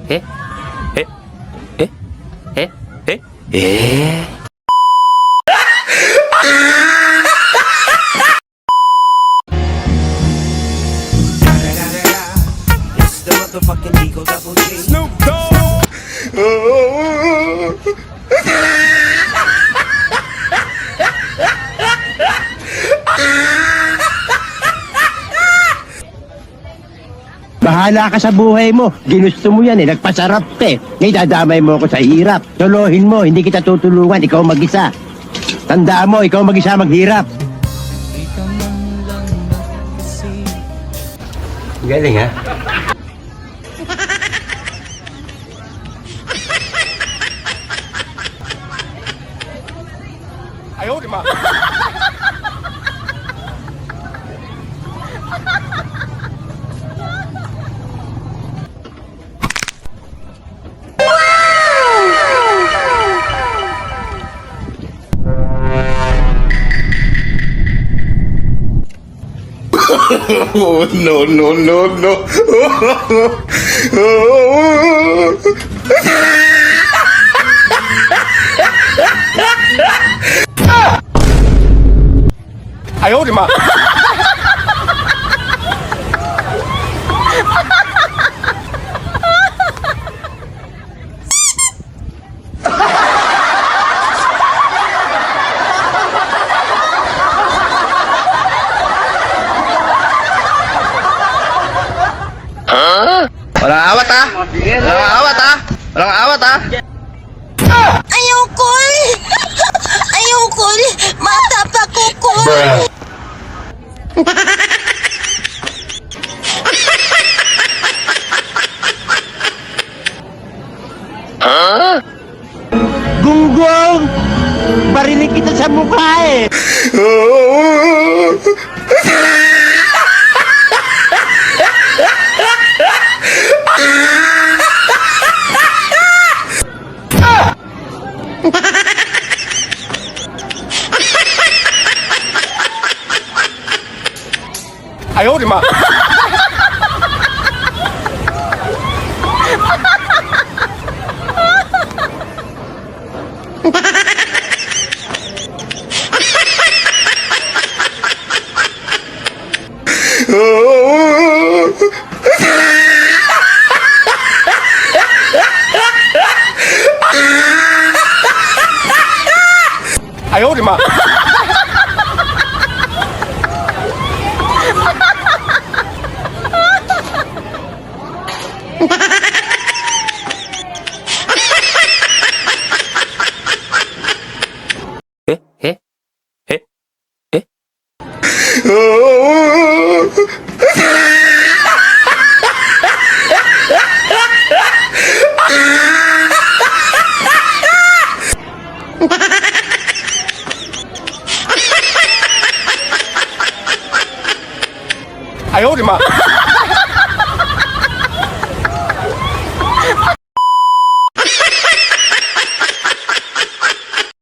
ええええええー It's the motherfucking Eagle Double G. Snoop Dogg. Bahala ka sa buhay mo. Ginusto mo yan eh. Nagpasarap ka eh. Ngayon dadamay mo ako sa hirap. Tuluhin mo. Hindi kita tutulungan. Ikaw mag-isa. Tandaan mo, ikaw mag-isa maghirap. Galing ha? Oh, no, no, no, no. Walang awat ha? Walang awat ha? Walang awat ha? Ayoko eh. Ayoko eh. Mata pa ko ko. Gunggong! Barinig kita sa mukha eh. 에? 에? 에? 에? 아유, 우리 마.